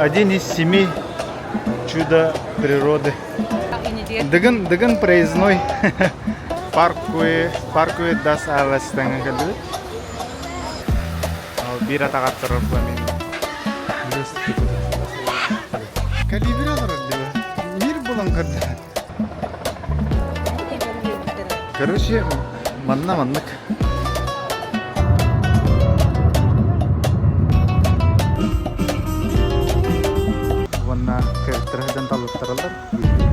один из 7 чудо природы. Дыгын проездной паркует дас аластан калды. Бир атагат турар фламин. Калибралар дип. Мир булан кырды. Короче, маннык. Ванна кертрадан талыктыралар.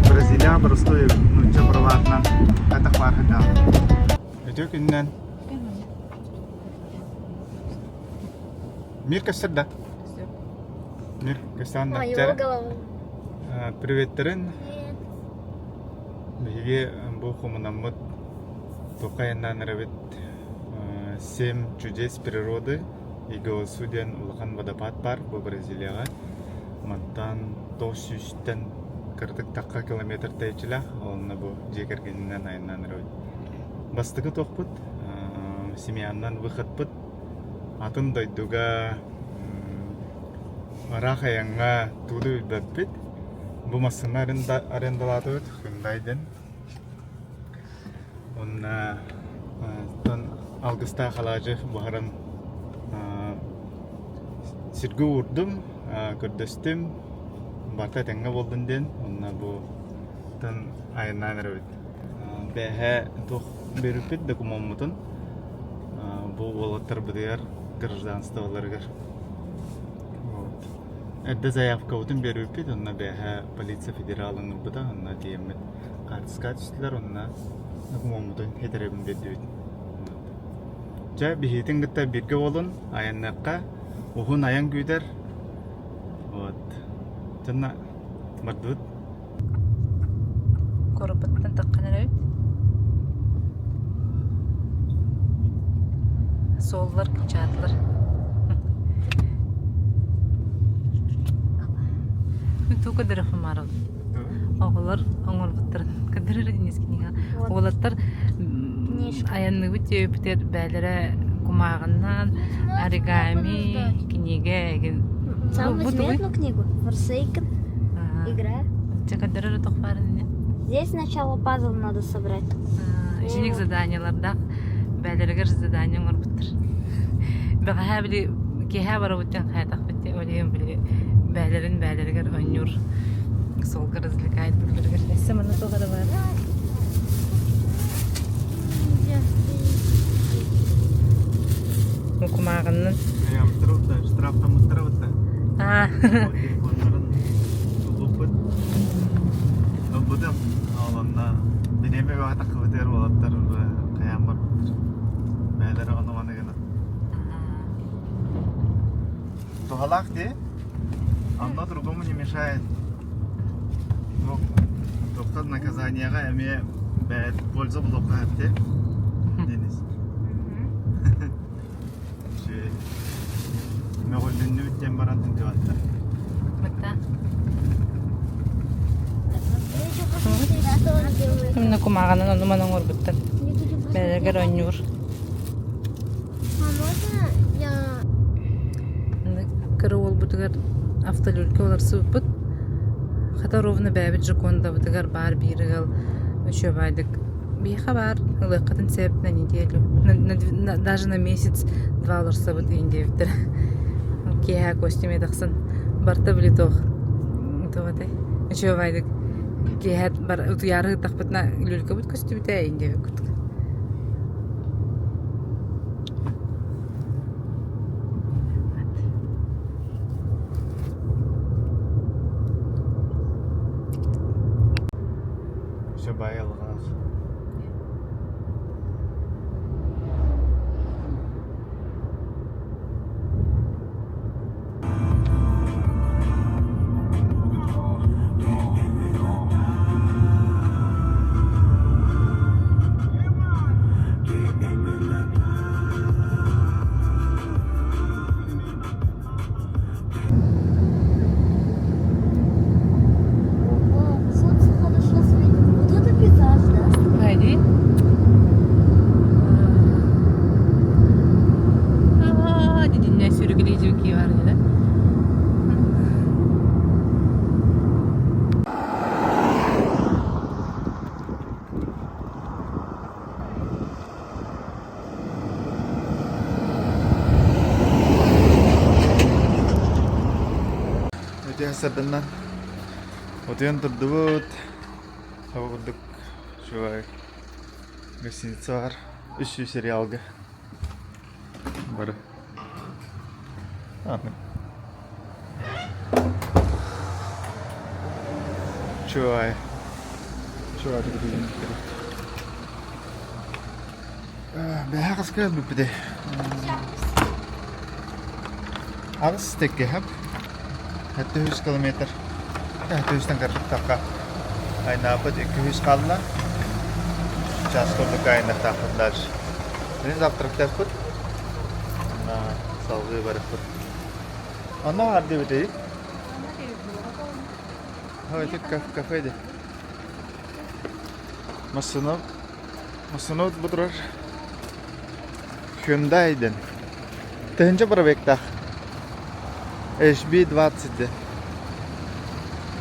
Бразилия бростой нуча проватнан катак бархада. Өтө күннән. Мир касырда. Мир касанда. Привет, Терен. Биге бу хомунаммыт Токаяннан рабит 7 чудес природы. Иго суден улахан водопад бар бу Бразилияга. Мантан 900-тен 40 километр тайчыла. Олна бу жекергеннен айнан рабит. Бастыгы токпут. Семьяннан выходпут. Атын дойдуга рахаянга туду бәппит. Бу масына арендалатыт Hyundai'ден. Онна тон алгыста халажы бухарам сиргу урдум, көрдөстүм, барта теңге болдун ден. Онна бу тон айынан рабит. Бәһә тох берүпит документын. Бу болоттар быдыяр гражданстволарга. Эдде заявка утун берүүпит, онна бэха полиция федералын быда, онна диемет картыска түстүлөр, онна документын хетеребин бердүбүт. Жа бихитин гытта бирге болун, аяннакка ухун аян күйдер. Вот. Жанна бардыбыт. Корупаттан такканар Соллар кычатлар. Тука дырыхмарыл. Оголар оңорбуттар. Кадырыр динескинига. Оголаттар аянны бите битер бәлере кумагыннан оригами книга. Сам возьми одну книгу. Forsaken. Игра. Кадырыр тохпарын. Здесь сначала пазл надо собрать. Ишеник заданияларда бәлерегер задания оңорбуттар. Бәгә били кеһә барыбыттан хайтак бите олем били. Бәлерегер онюр. Солгы развлекает бәлерегер. Эссе мана тогара бар. Укумагыннан. Штрафтан мыттырыбытта. Телефонларын тулуппут. Будым аланна бинеме вакыт кыбытыр болоттар каян бар. Бәлере анаманы гына. Тухалак де. Анда другому не мешает. Тоқтат наказанияға әме бәд польза бұл оқағатты. Денис. Мәғөлден өттен баратын деп атты. Бітті. Кімні кумағанын оныман оңыр бұттыр. Бәлерегер онюр. Кыры ол бұтығар автолюльке олар сывыппыт. Хата ровно бәбіт жоконда бұтығар бар бирігіл үші байдық. Бейха бар, ұлыққатын сәбіт на неделю. Даже на месяц 2 оларса бұт үйіндевіттір. Кейха костюме тақсын. Барта білі тоқ. Тоғатай. Үші байдық. Кейха бар ұтыярығы тақпытна люльке бұт костюме тәй үйіндевік күттік. Bayılğaz. сырдынан. Отуян турдубут. Хава курдук. Шуай. Гостиница бар. 3 сериалга. Бары. Ладно. Шуай. Шуай турдубут. Бәһә кыска бүпде. Ağız tekke hep. Hatta 100 kilometre. Hatta 100'den karışık takka. Ay ne yapıt 200 kaldı. Час kurduk ayında takırlar. Benim zavtrak yapıt. Salgı barık put. Anna vardı bir değil. Haydi kafeydi. Masınov budurar. Hyundai'den. Tehence bara bektak. HB20.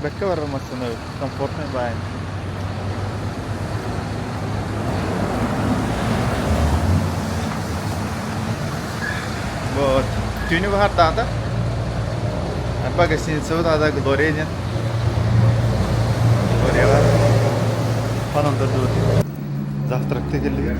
Бэкка бар машина, комфортный байн. Вот. Тюню bahar dağda. Arpa gостиница dağda Gloria нет. Gloria var. Falan durdu. Завтракta geldik.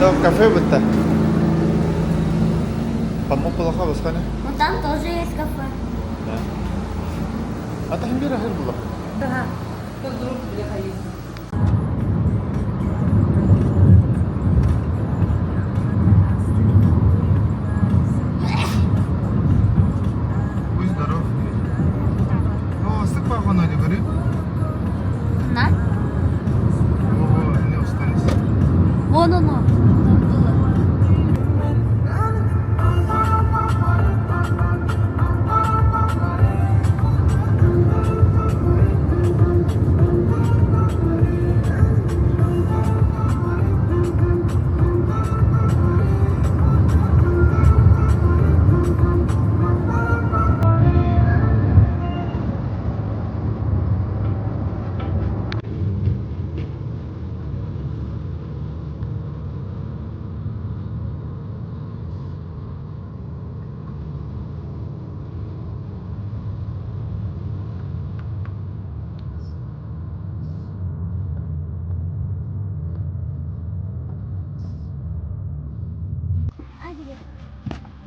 Там кафе будто. По-моему, плохо баскане. Но там тоже есть кафе. Да. А там бира хер было. Да. Тут друг бляха есть. Будь здоров. О, сыпа фонарик, говори. На? О, не остались. Вон оно. Там было.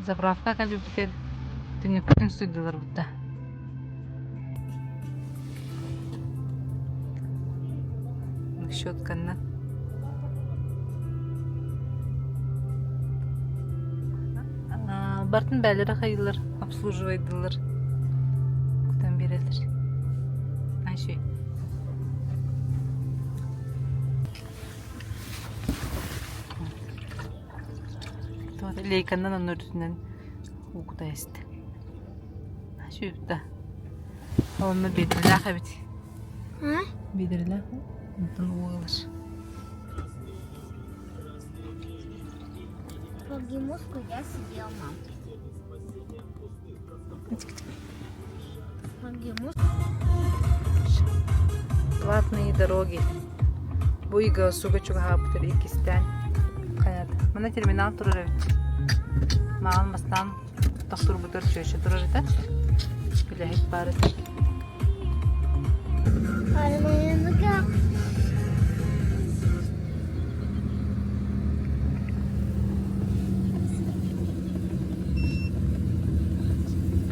Заправка kan dipikir tinikutin studiyalar burada. Щетканна. Бартын бәлері қайылыр, обслуживайдылар. Күтен берелер. Айшой. Лейканнан onun üstünden okuda işte. Şu da. Onu bilirler evet. Ha? Bilirler. Bundan olur. Прогимуску я сидел, мам. Прогимуску. Платные дороги. Буйга суга чугаптыр ikisten. Kayat. Mana terminal turur evet. Mağalmasından doktor bu dört çöşe durur evet. Bile hep barıdır. Aramayanlıka.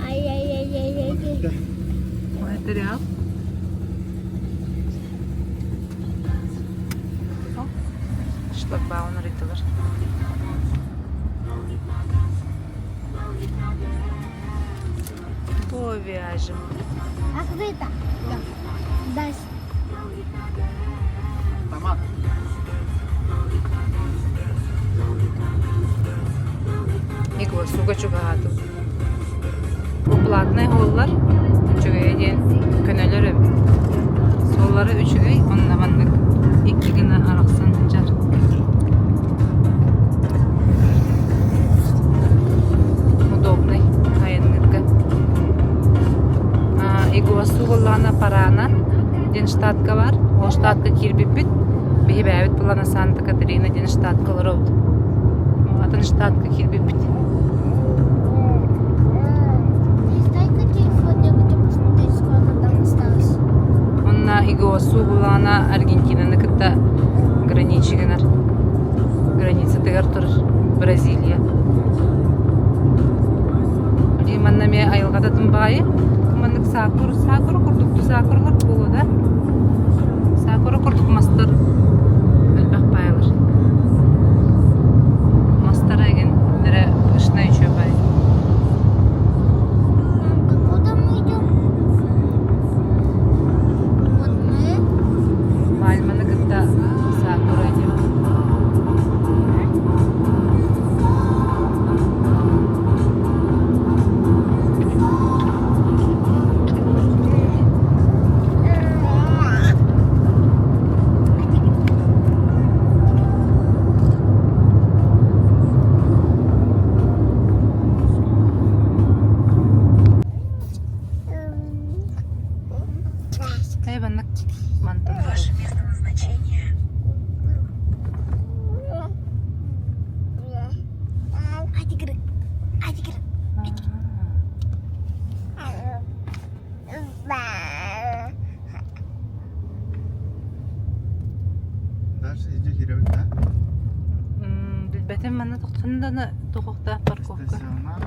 Ay ay ay ay ay. O etleri al. Şlagbaun ritilir. Повяжем. Открыто. Да. Дай. Tamam. Ego suga çugahatı. Bu platnay hollar çugaya diyen könelörüm. Solları üçügey onunla bandık. İki güne araqsan jar. Удобный. Ego su hollana parana. штатка бар. Ол штатка кирбиппит. Бихи бәбит булана Санта Катерина ден штаткалар олд. Атын штатка кирбиппит. Дай какие-нибудь посмотреть, сколько там осталось. Онна игосу булана Аргентинаны кытта граничигенер. Граница тыгар тур Бразилия. Манна ме айылгата тымбайы. Маннык сакур курдукту сакурлар болу да. Сакур курдук мастар. Элбак байлар. Мастар еген дере ышна еще бай. Мамка, куда мы идем? Вот мы. Мальманы кытта сакур идем. Эй, баннык мантон бар. Hadi girin. Hadi girin. Дальше иди хиревит, да? Билбетем манна тоқтында тоқта парковка. Стационар.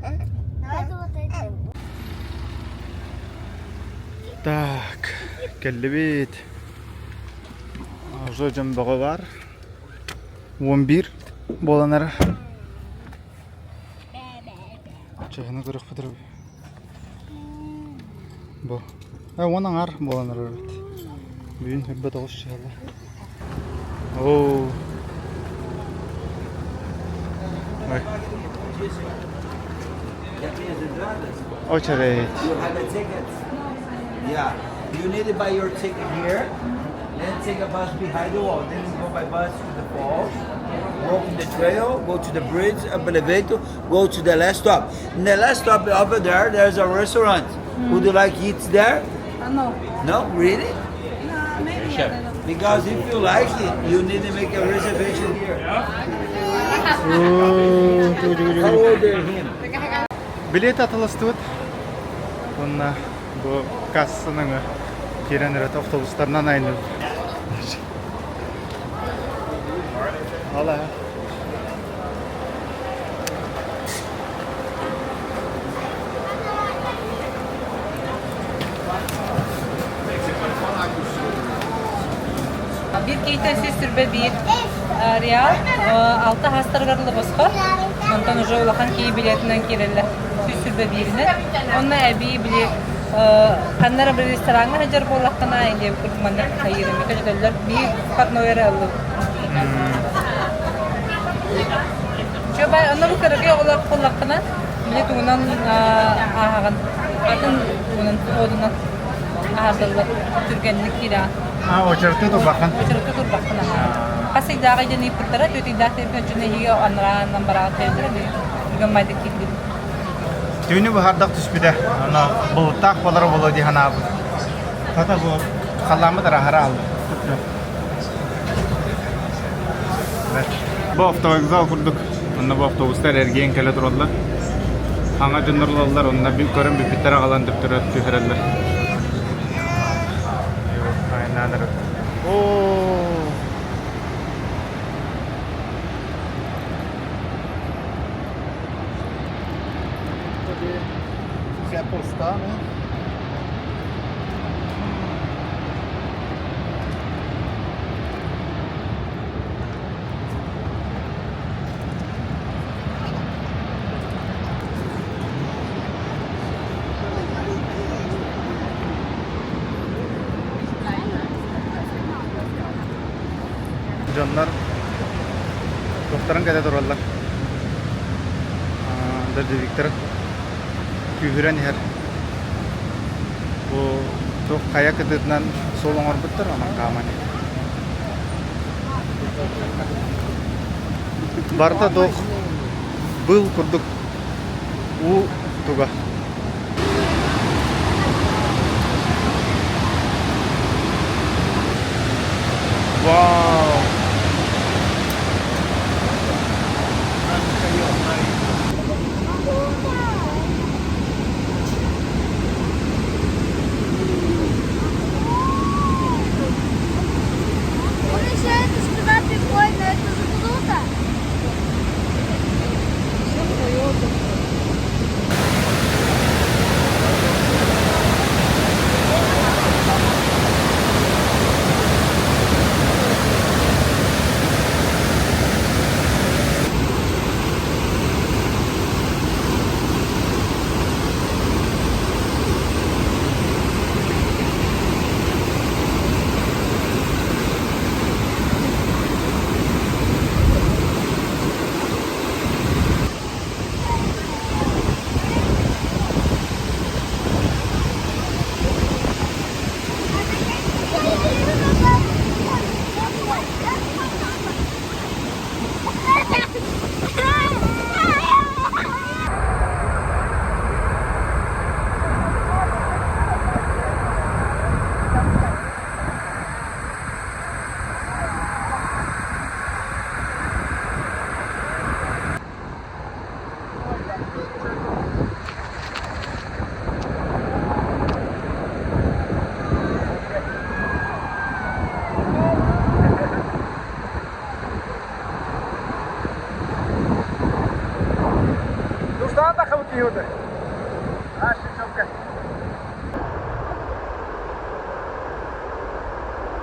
Давай вот эти. Так, келлибит. Уже жамбағы бар. 11 боланар. Чайны көріп бітіріп. Бұл. Оның ар боланар өрбет. Бүйін өрбет оғыз шағылар. Оу. Ой. Очередь. You have a ticket? Yeah. You need to buy your ticket here, then take a bus behind the wall. Then you go by bus to the falls, walk in the trail, go to the bridge, up elevator, go to the last stop. In the last stop over there, there's a restaurant. Would you like eats there? No. No? Really? Maybe. Because if you like it, you need to make a reservation here. How old are him? Билет атылыстыбыт. Онна бұл кассының керенірет автобустарынан айны. Ала. Bir кейтен сүрбе bir реал, 6 хастаргарлы босқа. Онтан уже улахан кей билетінен керелі сүрбе біріне. Онна әбей біле қаннара бір ресторанға жар болаққына әйде күртманны қайырымы көжділер bir партнойары алып. Жобай, онна бұл кіріге олар қолаққына біле туынан ағаған. Атын оның одынан ағардылы түргенлік кері. Очерты турбақан. Очерты турбақан. Қасық дағы жені пұттара, төтік дақты көчіне еге анырағынан бараға тәйдірі бүгін майды келді. Түйіні бұхардақ түспеді. Бұлыттақ болары болу дейін абы. Тата бұл қаламы да рахара алды. Бұл автовокзал құрдық. Онда бұл автобустар әргейін кәлі тұралар. Аңа жындырлалар, онда көрін бүпіттері қалан дүптірі өттірелер. Ооо. Se apostar, né? Canlar doktorun kadar dururlar. Dedikleri kühüren her. Bu çok kayak edilen solun orbitler ama kamani. Barda dok был kurduk u tuga. Вау! Он решает, что да, прикольно, это же круто.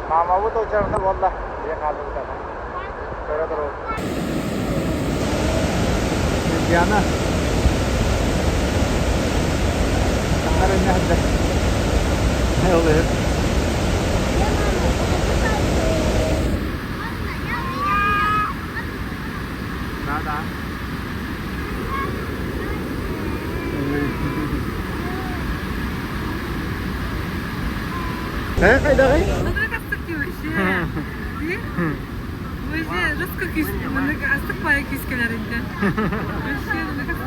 Mama bu da uçarında valla. Diye kaldı bu tarafa. Şöyle dur oğlum. Yana. Kanlar önüne hadi. Ne oluyor? Nada. Kayda kay? Смотри, как такие вообще. Вообще, жестко киски. Астык бая кискелеринде. Вообще, как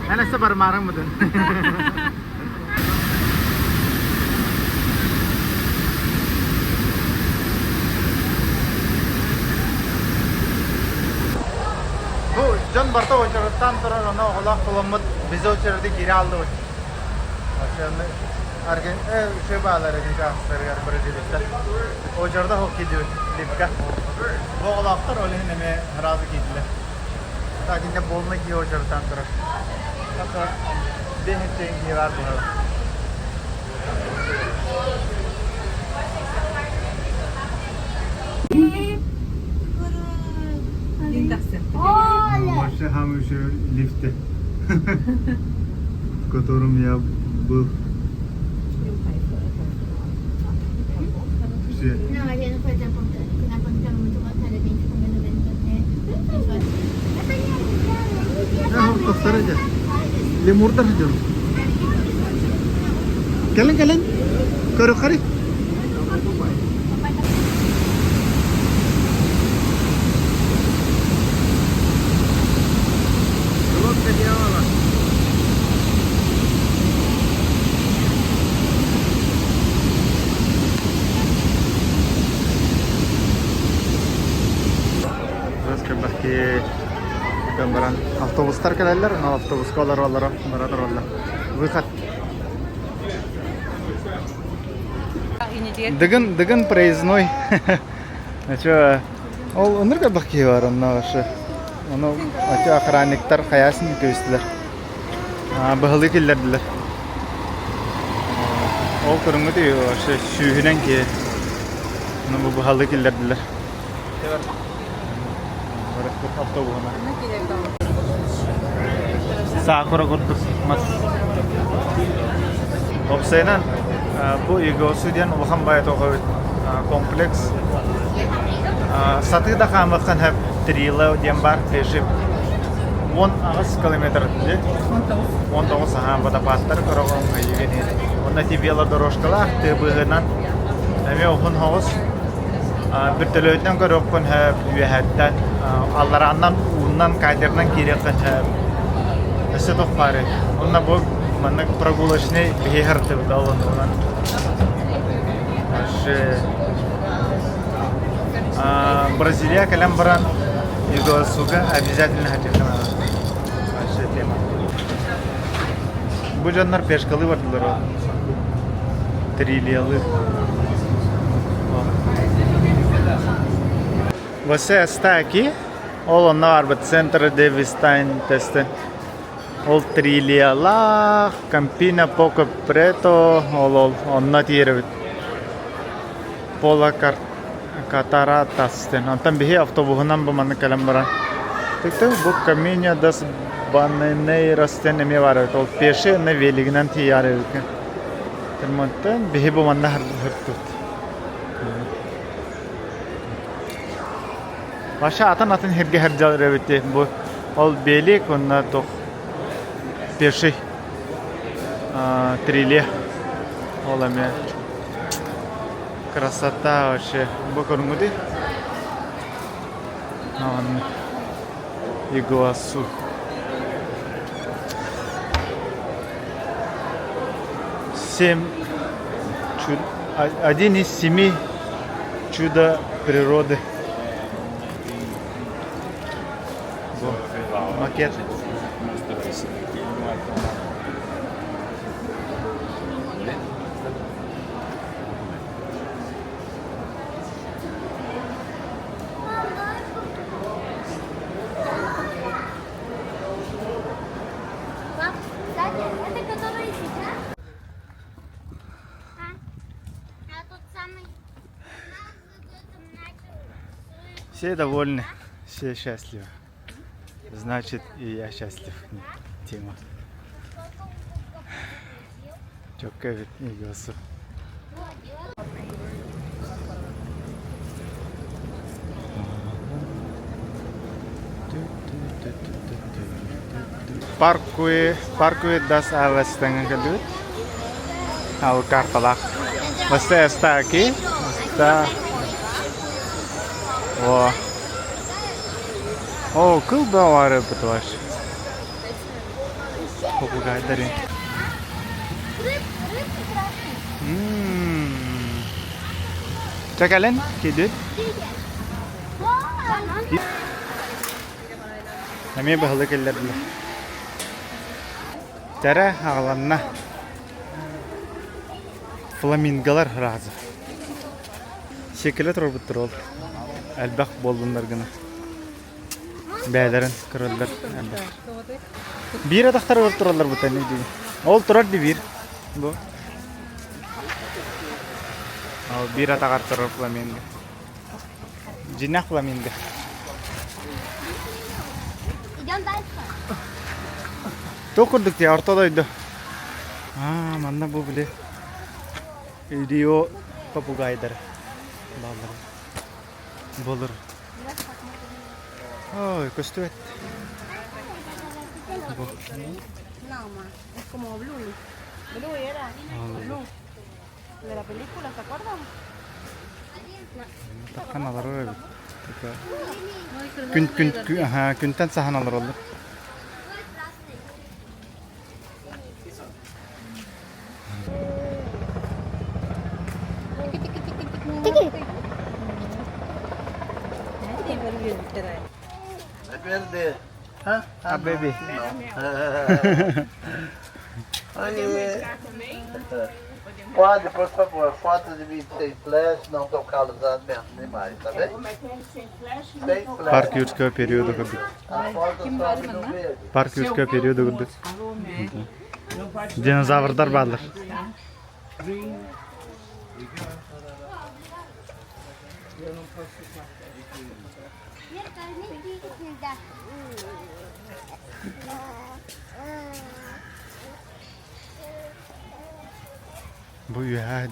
Ana sabar marang mudun. Bu can barta uçarıttan sonra ona Allah kullanmat bize uçarıdı geri aldı. Aşağıda argen şey bağlar edin şahısları yani Brezilya'da. Uçarıda hoki diyor Lipka. Bu olaflar öyle neme razı gidiler. Sadece ne bolna giyiyor uçarıttan sonra. Sonra bir hepsi var bunlar. Maşa ham şu lifte. Которым я был. Все. No, я не хотела помнить, когда помню, что вот это день, что мы Ya hafta lemurda hajur. Kalian keruk kari. Gambaran avtobuslar kelerler, o avtobusga olar baradır onlar. Выход. Дыгын проездной. Ача, ол өнерге баки бар онна ошо. Оны ача охранниктар каясын көстүлөр. Быгылы келдилер. Ол көрүнгө дей ошо сүйүнөн ке. Оны бу быгылы келдилер. Sakura kurduk mas. Opsaynan bu Yugoslavya'nın ulan bayat oğuz kompleks. Satı da kamaktan hep trilo diyen var peşip 10 kilometre diye. 19 saha pada patlar karavan kayıgeni. Onda tibiyala doroşkalar tebığınan eme oğun havuz. Bir televizyon görüyorken hep üyehetten Allah'ından undan kaydırdan kireken hep. Neyse çok var. Onda bu manık прогулочный beher tebdalın olan. Aşı Бразилия калам баран Игуасуга обязательно хотели. Вообще тема. Bu canlar peşkalı vardılar o. Trilyalı. Você está aqui? Ол онна бар бит центр де Вистайн тесте. Ол Трильяла, Кампина, Поко Прето, ол онна тиері бит. Пола Катаратастен. Антан бихи автобусынан буманы калам баран. Текте бу каминя дас баннейрастен эме бар бит. Ол пеше на велигинен тияры бит. Тερμонтан бихи буманда хыртут. Başa atan herge hercal reveti bu ol beli konna to peşi триле olame красота вообще bu көрүнгүдү Игуасу один из 7 чуда природы. Макет. Пап, кстати, это который сейчас? А тот самый. Все довольны, все счастливы. Значит, и я счастлив. Тема. Çok evet, iyi olsun. Parque das Alas Tanggalut. Al Cartalac. Você está aqui? Está. О. О, кылда вары бутваш. Попугайдары. Чакален, кидет. Ами бахлы келлер биле. Тара агаланна. Фламинголар разы. Шекеле турбут турол. Әлбәк болдундар гына. Бәйләрен кырылдар. Бир атактар бар туралар бу тәне ди. Ол турар ди бир. Бу. Ал бир атагар турар фламинго. Жинак фламинго. Идем дальше. Токурдук те ортодойду. Манда бу биле. Видео попугайдар. Балдар. Болыр. Ой, костюет. No, ma, es como Blue. Blue era. Blue. De la película, ¿se acuerdan? Таккан алар. Күнтен сахан алар олар. Verde. A baby. Pode, por favor, fotos de 26 flash, não tô calçado mesmo, nem mais, tá vendo? Sem flash. Парк юрского периода курдук. A foto sobe no verde. Парк юрского периода курдук. Динозаврдар барлар. Bu yuhad.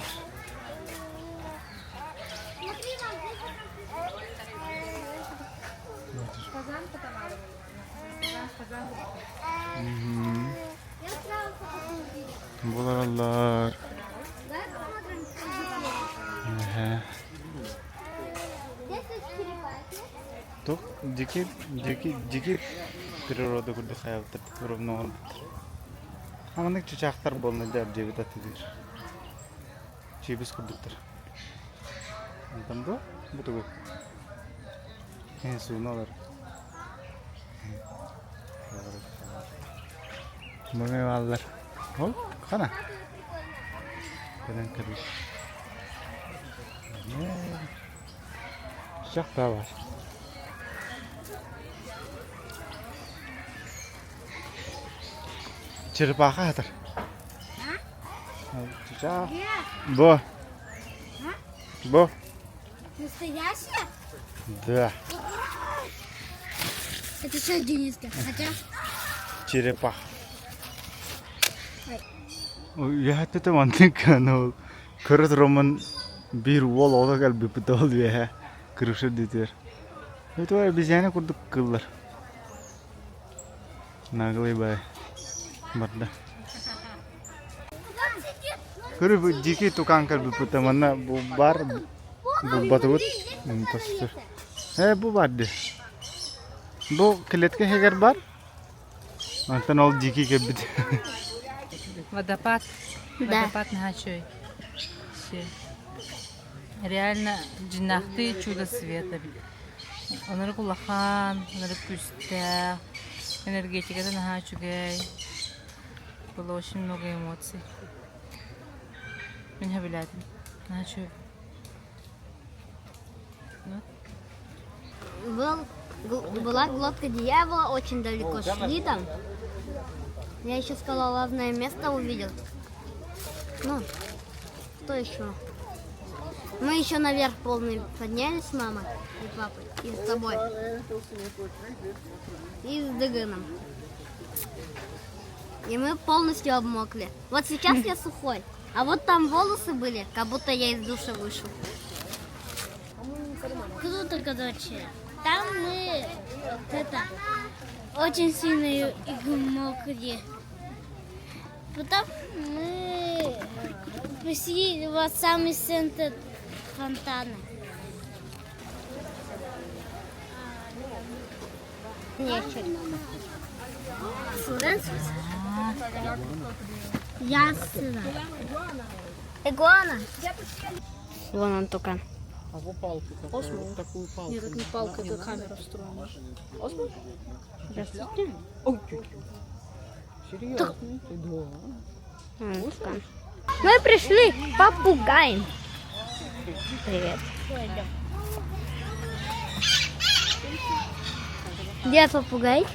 Buralar. Тук дикий природа курдук хаялтыр ровно ордук. Аманык чучактар болну деп жебит атыдыр. Чебис курдуктар. Антан бу? Бутугу. En suyunu alır. Bu meyveler. Hop, kana. Kadın kırmış. Çok da var. Çırpaka atar. Çocuk. Bu. Bu. Настоящая? Да. Это что, Дениска? Хотя... Черепах. Я тут мантик, но корот роман бир вол ода гал бипитол веха кырышы дитер. Это обезьяна курдук кыллар. Наглый бай. Барда. Көрү бу дикий тукан кал бипита мана бу бар бу батут тастыр. Бу барды. Бу клетка хегер бар. Антон ол дикий кебит. Водопад. Да. Водопад Нахачой. Все. Реально джинахты чудо света. Онları кулахан, онları пустя. Энергетика Нахачугай. Было очень много эмоций. Меня билятин. Нахачуй. Была глотка дьявола, очень далеко шли там. Я еще скалолазное место увидел. Ну, что еще? Мы еще наверх полный поднялись с мамой и папой, и с тобой. И с Дыганом. И мы полностью обмокли. Вот сейчас я сухой. А вот там волосы были, как будто я из душа вышел. Круто, короче. Там мы очень сильно мокрые. Потом мы пришли в самый центр фонтана. Ясно. Игуана. Вон он тукан. А вот палку такую, такую палку. Нет, это не палка, это камера встроена. Здравствуйте. Ой, серьезно? Ты да. Вон тукан. Мы пришли к попугаям. Привет. Где попугай?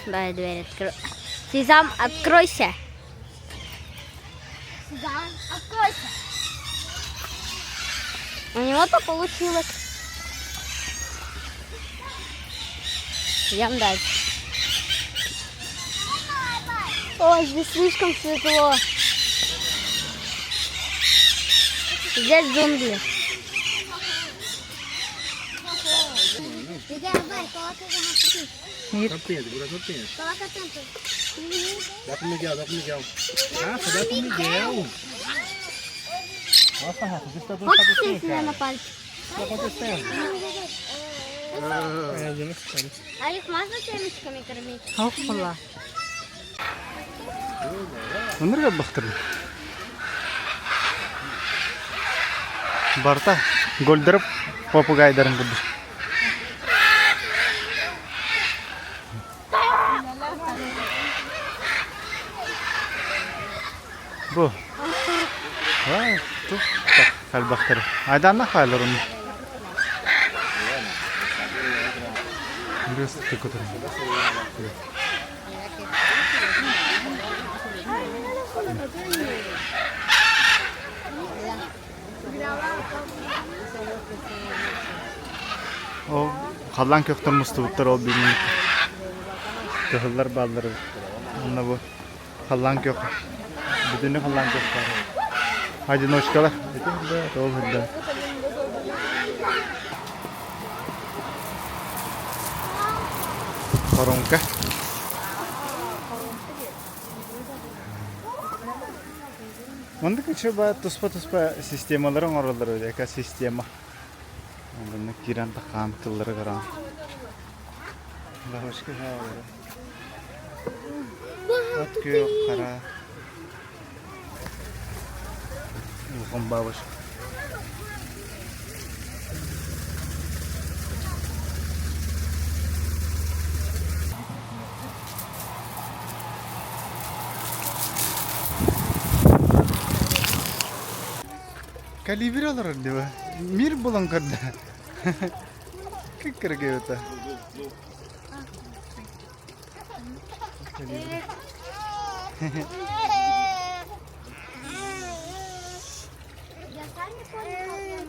Дай дверь открой. Сезам, откройся. Сезам, откройся. У него-то получилось. Идем дальше. Ой, здесь слишком светло. Здесь джунгли. Serpente, segura a serpente. Dá pro Miguel, dá pro Miguel. Rafa, dá pro Miguel. Nossa, Rafa, você tá dando Хочешь cabecinha, сесть меня на cara. пальцы? O que tá acontecendo? Eu não sei. А их можно семечками кормить? Хоппала. Онырга бактыр. Барта голдырып попугайдарын кырды. Бу. Ай, ту. Хал бактыр. Айданна халыр уну. Biraz tık oturun. O kallan kökten mustavuttır o bilmiyorum. Köhüller balları. Onunla bu kallan kök. Bütünü kallan kök var. Haydi noşkalar. Doğru hırda. Koronka. Onda kaçıba tuspа sistemaların oraları öyle sistema. Onda kiran takan tılları karan. Başka şey var. At köy kara. Bu komba başka. Калибр алар диба. Мир булан кырда. Киккерге өтә. Я сам не понял.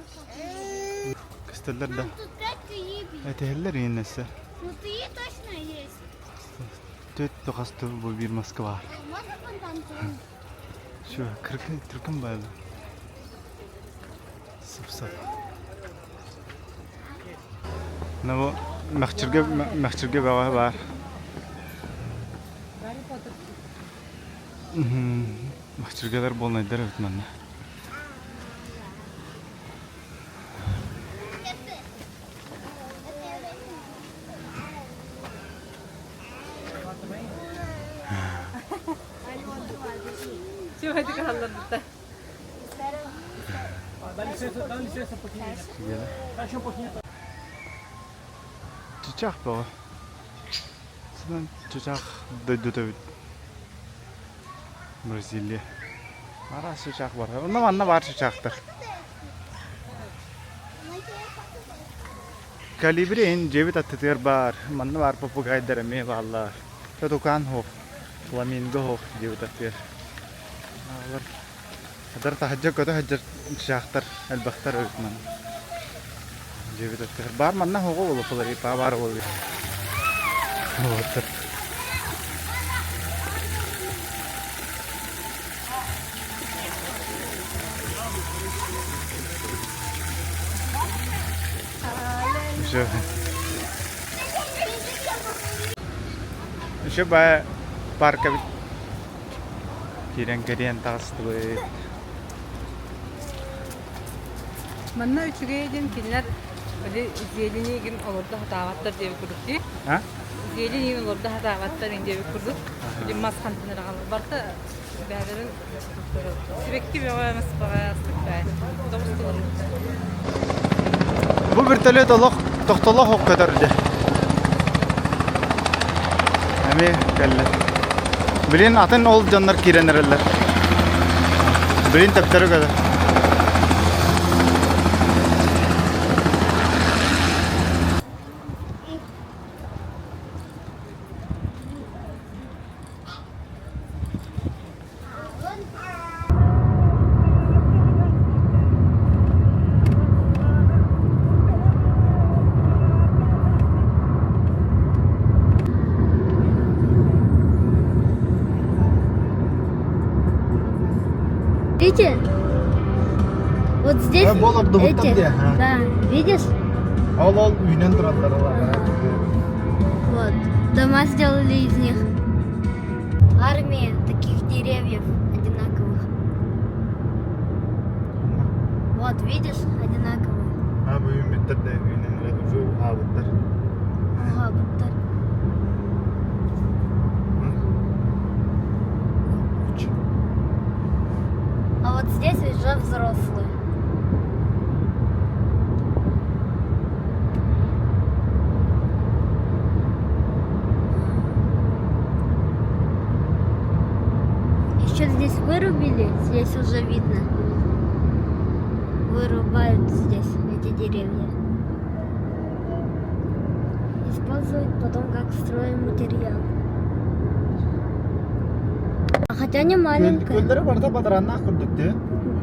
Кыстылар да. Тут 5 киеби. Әтәһелләр иннәсе. Внутри точно есть. Төт тоқасты бу бир Москва. Можно фонтан? Şu kırkın bağlı. Sıp. Ne bu? Mahçırge bağı var. Mahçırgeler bol neyder ötmenle. Чего это каллар бутта? Dá licença um pouquinho. Baixa um pouquinho. Çiçek bağı. Sıdan çiçek dödü. Brezilya. Ara çiçek var. Ondan anla var çiçektir. Kalibrein cebit attılar bar. Manna var papagay dereme valla. Ta dukan ho. Flamingo ho cebit attılar. Ağlar. Hadar tahajjud kota hajjar çiçektir. Elbaktar öğretmen. Cebit attılar. Bar manna ho go bolu pulari pa bar bolu. Otur. Şu baya parka bit. Kirian tas tuh. Манна үчүгейден кинилер били зелинигин олорда хатааваттар деп курдук. Ha? Зелинигин олорда хатааваттар деп курдук. Били мас хантынар алып барта бәдерин сибекки бөгөмөс багастык бай. Добустулар. Bu vertolyot Allah toxtaloq o kadar de. Ame kelle. Bilin atın ol canlar kirenerler. Bilin taptarı kadar. Видите? Вот здесь Ha, bol abdü эти. huttam diye, ha. Да, видишь? Al üynen duranlar var. Вот. Дома сделали из них. Армия таких деревьев одинаковых. Вот, видишь? Одинаковые. Ha bu ümmitler de üynenler ucu havutlar. Ага, вот так. А вот здесь уже взрослые. Еще здесь вырубили, здесь уже видно. Вырубают здесь эти деревья. Используют потом как стройматериал. А хотя не маленькая. Kölleri var da badaranna kurduk de.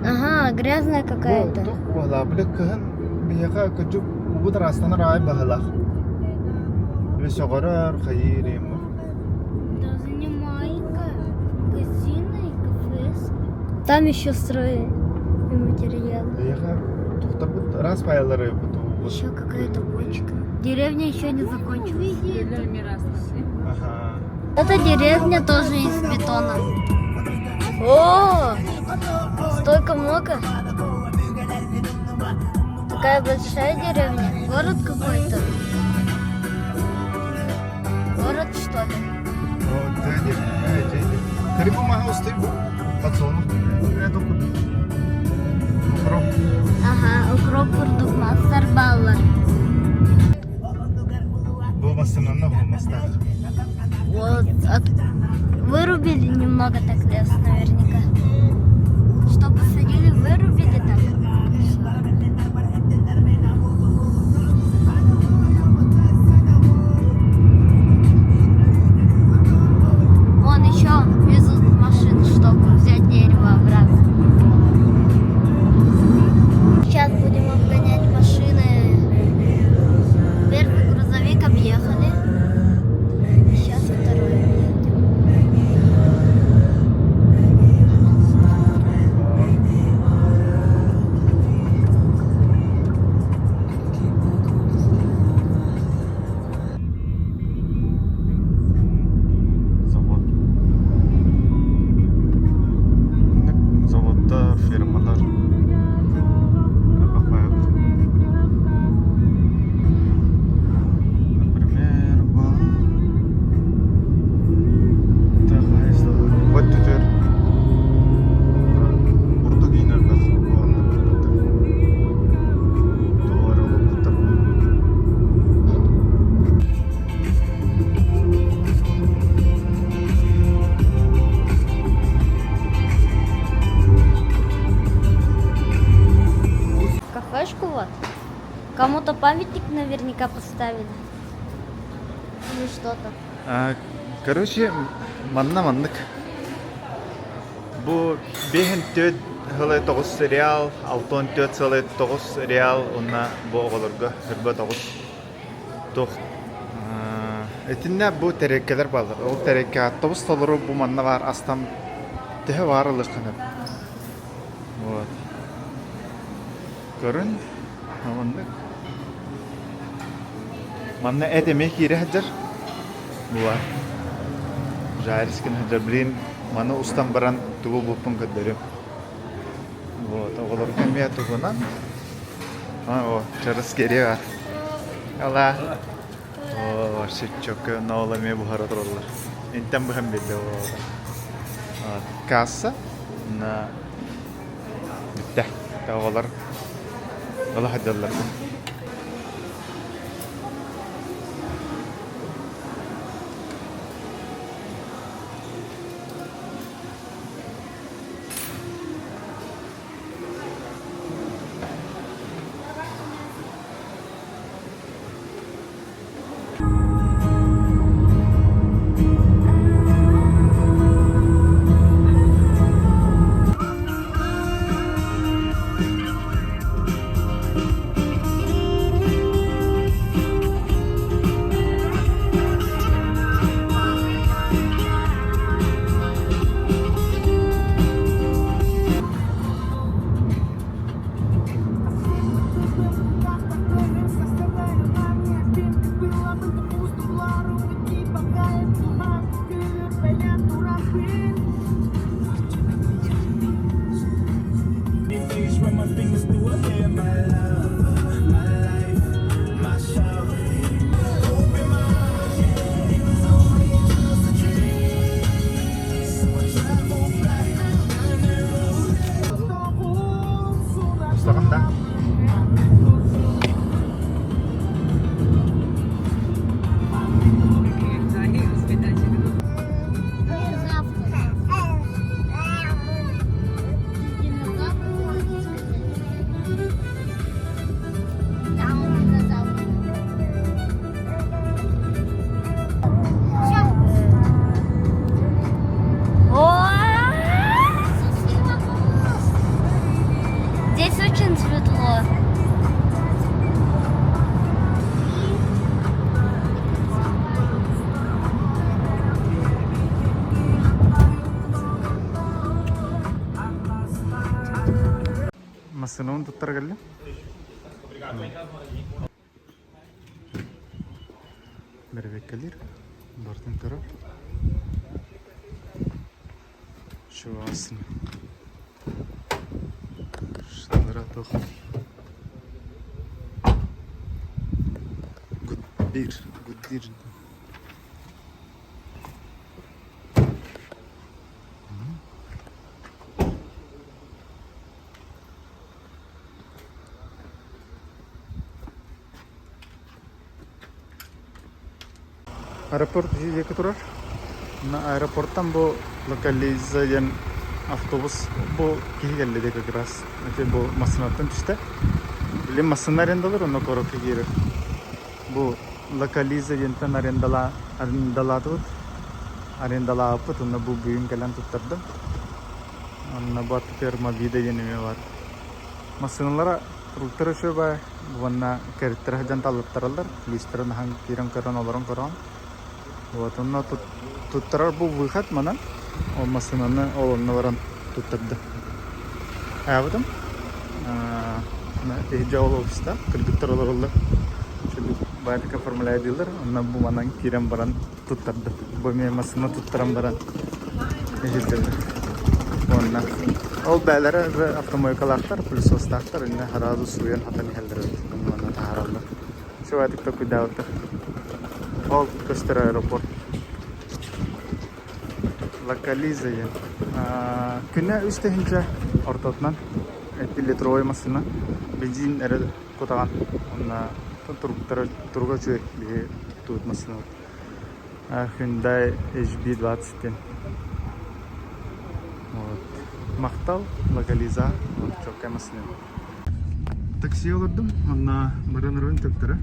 Ага, грязная какая-то. Valla bile kıhın bir yaka küçük bu da rastana ray bahala. Ve soğurar hayır mu? Даже не маленькая. Магазины и кафе. Там еще стройматериалы. Bir yaka doktor bu rast payaları bu. Еще какая-то бочка. Деревня еще не закончилась. Aha. Эта деревня тоже из бетона. О, столько много. Такая большая деревня. Город какой-то. Город что ли? O dedi. Dedi. Karibu maha usti bu. Patsonu. Ne doktor? Укроп. Ага, укроп курдук, мастер баллар. Bu mastanın ne olmazsa. Вот, вырубили немного так лес наверняка. Что посадили, вырубили так. Олар например, вот теперь burada giyinirler. Doğru olup Кафешку вот. Кому-то памятник наверняка поставили. Или что-то. Короче, маннык. Bu 5-4 hılı 9 serial, 6-4 hılı 9 serial, ona bu oğulurga hırba 9 toq. Etinde bu terekkeler bağlar. O terekke attığımız toluru bu manna var, astam tehe var ılıqınıp. Вот. Görün, manlık. Manna et emek yeri hajar. Bu var. Жайрскин хаджабрин мана устан баран тубу бупун каддарым. Вот, олар кемия тугунан. О, чарас керева. Ала. О, шичок наоламе бухарат роллар. Интам бухам бедде о. Касса на битте. Та олар. Ала хаджаллар. Mustafa'nda. Здесь очень светло. Masının tuttar geldi. Mervekkeler. Bartın taraf. Şu aslında. Şunlara tok. Good bir. Aeroport diye turar. Na aeroporttan bu lokalizayan avtobus bu kihi geldi de biraz. Mesela bu masınattan işte. Bilim masınlar endalar onu korok girer. Bu lokalizayan tan arendala tut. Arendala apıt onu bu büyüm gelen tutturdu. Onu bat firma vida yenime var. Masınlara rutera şöyle bu keritra jantal tarallar. Listeran hang kiram karan olaran karan. Вот он туттарар бу выход мана олмасынаны олонна баран туттарды. Абыдым. Эже ол офиста кыргыттар олорулар. Шулу байка формула дилер, онна бу манан кирем баран туттарды. Бу ме масына туттарам баран. Эже дилер. Онна Ол бәлері автомойкалақтар, пылесостақтар, инне харазы суян хатан хәлдер. Онна тахаралды. Шуатыкта күдәүтә. Ол көстер аэропорт. Локализация. Күнә үстәһенчә ортотнан 50 литровый машина бензин эре котаган. Онна турга чөй бие тут машина. Hyundai HB20. Вот. Мактал локализа çok машина. Такси алырдым. Онна баранырын төктөрө.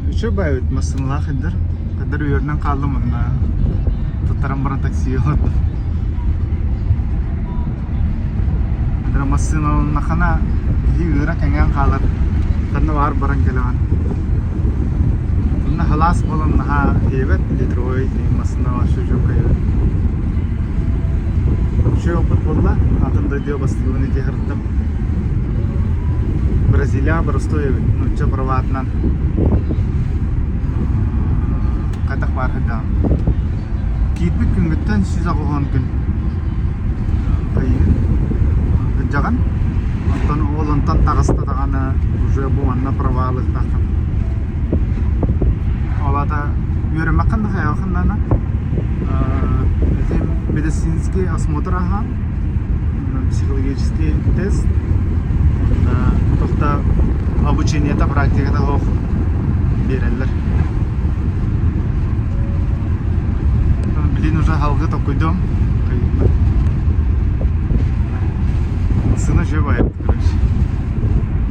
Üçe bayıt машиналар хәдер. Кадыр үйернен калдым онна. Туттарам бара такси алырдым. Кадыр машиналарына хана үйерә кәнгән калыр. Таны бар баран келгән. Онна халас болон наха ебет литровый машина ашы жокай. Şu опыт болла, атында дио бастыгыны дегырдым. Бразилия барыстоевы, нуча праватнан. Кайтак бар хыда. Китбит күнгөттөн сүз агылган күн. Жаган. Антон олонтан тагыста даганы уже бу анна правалык тахтым. Олата үйрөнмөк кандай хаякындана. Медицинский осмотр, психологический тест, тохта обучение та практика та хох берелер. Билин уже халгы токуйдум.